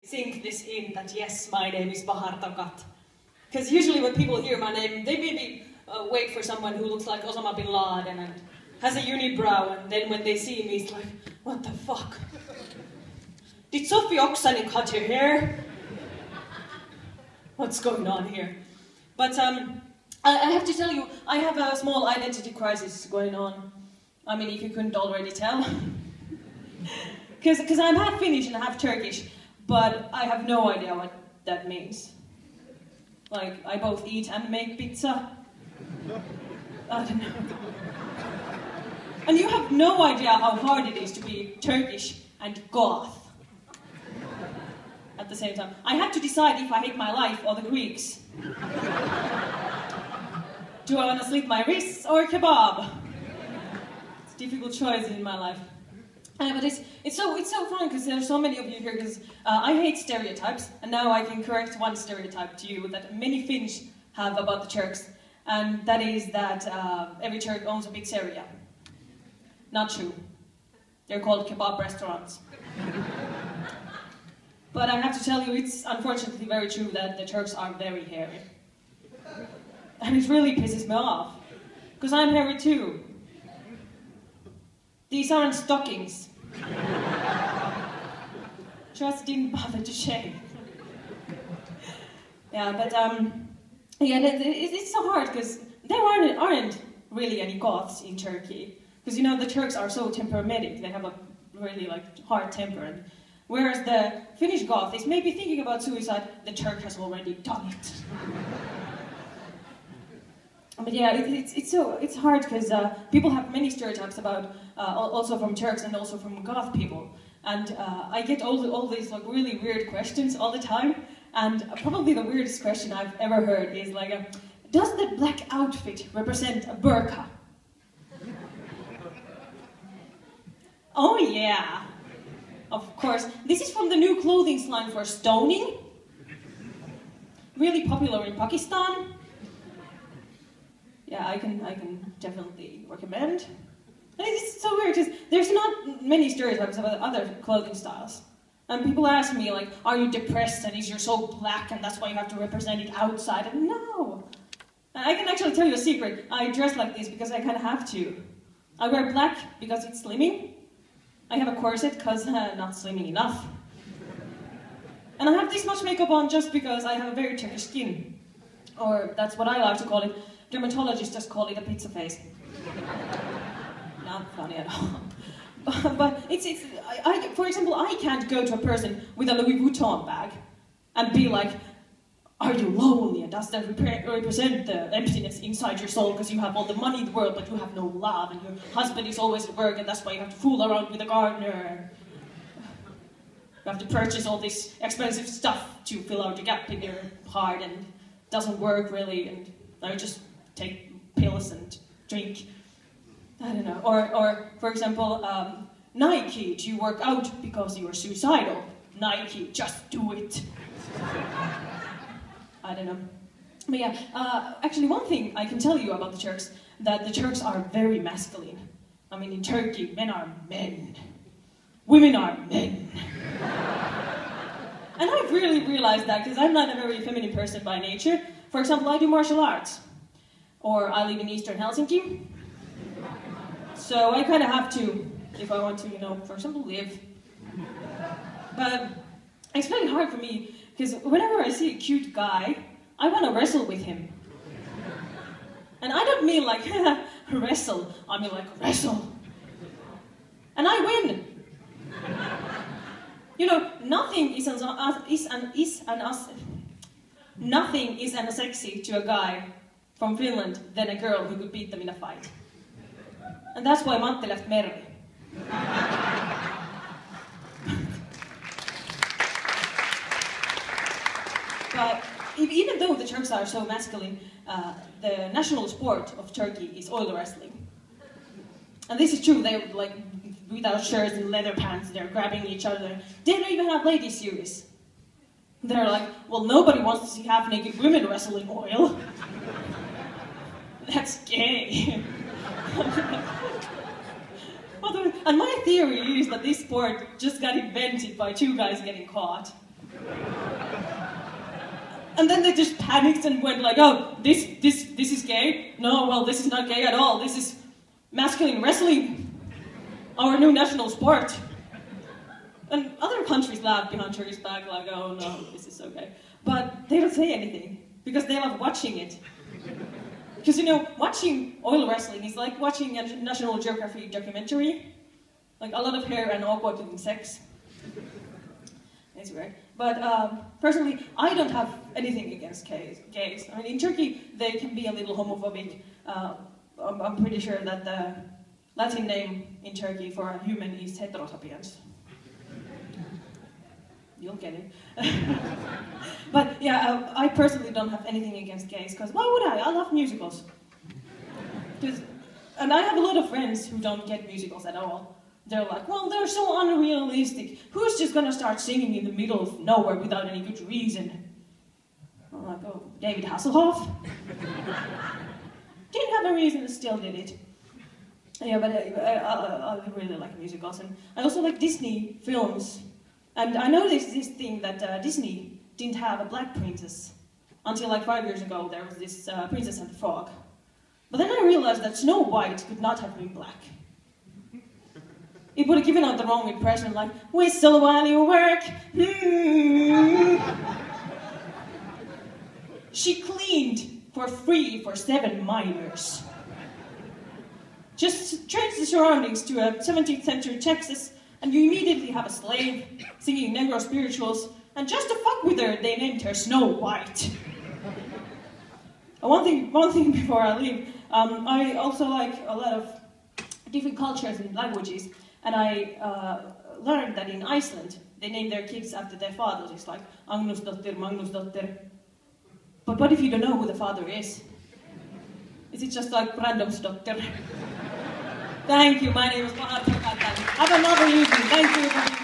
Sink this in that yes, my name is Bahar Tokat. Because usually when people hear my name, they maybe wait for someone who looks like Osama bin Laden and has a unibrow, and then when they see me, it's like, what the fuck? Did Sophie Oksani cut her hair? What's going on here? But I have to tell you, I have a small identity crisis going on. I mean, if you couldn't already tell. Because I'm half Finnish and half Turkish, but I have no idea what that means. Like, I both eat and make pizza. I don't know. And you have no idea how hard it is to be Turkish and goth at the same time. I had to decide if I hate my life or the Greeks. Do I want to slit my wrists or kebab? It's a difficult choice in my life. But it's so fun because there's so many of you here, because I hate stereotypes, and now I can correct one stereotype to you that many Finns have about the Turks, and that is that every Turk owns a pizzeria. Not true. They're called kebab restaurants. But I have to tell you, it's unfortunately very true that the Turks are very hairy. And it really pisses me off, because I'm hairy too. These aren't stockings. Just didn't bother to shave. Yeah, but yeah, it's so hard because there aren't really any goths in Turkey. Because you know the Turks are so temperamental; they have a really hard temper. And whereas the Finnish goth is maybe thinking about suicide, the Turk has already done it. But yeah, it's hard because people have many stereotypes about also from Turks and also from goth people, and I get all these really weird questions all the time. And probably the weirdest question I've ever heard is does the black outfit represent a burqa? Oh yeah, of course. This is from the new clothing line for stoning. Really popular in Pakistan. Yeah, I can definitely recommend. And it's so weird because there's not many stereotypes about other clothing styles. And people ask me are you depressed and is you're so black and that's why you have to represent it outside? And no. And I can actually tell you a secret. I dress like this because I kind of have to. I wear black because it's slimming. I have a corset because not slimming enough. And I have this much makeup on just because I have a very Turkish skin. Or that's what I like to call it. Dermatologists just call it a pizza face. Not funny at all. But for example, I can't go to a person with a Louis Vuitton bag and be like, are you lonely? And does that represent the emptiness inside your soul because you have all the money in the world but you have no love and your husband is always at work and that's why you have to fool around with a gardener. You have to purchase all this expensive stuff to fill out the gap in your heart and it doesn't work really, and I just take pills and drink. I don't know. Or for example, Nike, do you work out because you are suicidal? Nike, just do it. I don't know. But yeah, actually one thing I can tell you about the Turks, that the Turks are very masculine. I mean, in Turkey, men are men. Women are men. And I've really realized that because I'm not a very feminine person by nature. For example, I do martial arts. Or I live in Eastern Helsinki. So I kind of have to, if I want to, for example, live. But it's really hard for me, because whenever I see a cute guy, I want to wrestle with him. And I don't mean wrestle, I mean wrestle. And I win. Nothing is as sexy to a guy from Finland than a girl who could beat them in a fight. And that's why Matti left Mervi. But even though the Turks are so masculine, the national sport of Turkey is oil wrestling. And this is true, they're without shirts and leather pants, they're grabbing each other. They don't even have ladies series. They're well, nobody wants to see half-naked women wrestling oil. That's gay. And my theory is that this sport just got invented by two guys getting caught. And then they just panicked and went like, oh, this is gay? No, well, this is not gay at all. This is masculine wrestling, our new national sport. And other countries laugh behind Turkey's back like, oh no, this is so gay. But they don't say anything, because they love watching it. Because, you know, watching oil wrestling is like watching a National Geographic documentary. Like a lot of hair and awkward looking sex. It's weird. But personally, I don't have anything against gays. I mean, in Turkey, they can be a little homophobic. I'm pretty sure that the Latin name in Turkey for a human is heterosapiens. You'll get it. But yeah, I personally don't have anything against gays, because why would I? I love musicals. And I have a lot of friends who don't get musicals at all. They're like, well, they're so unrealistic. Who's just gonna start singing in the middle of nowhere without any good reason? I'm like, oh, David Hasselhoff? Didn't have a reason, and still did it. Yeah, but I really like musicals, and I also like Disney films. And I noticed this thing that Disney didn't have a black princess. Until like 5 years ago, there was this Princess and the Frog. But then I realized that Snow White could not have been black. It would have given out the wrong impression, like, whistle while you work. She cleaned for free for 7 miners. Just change the surroundings to a 17th century Texas, and you immediately have a slave singing Negro spirituals, and just to fuck with her, they named her Snow White. One thing before I leave, I also like a lot of different cultures and languages, and I learned that in Iceland, they name their kids after their fathers. It's like Agnusdóttir, Magnusdóttir. But what if you don't know who the father is? Is it just like Randomsdóttir? Thank you, my name is Bahar Tokat. Have another evening. Thank you.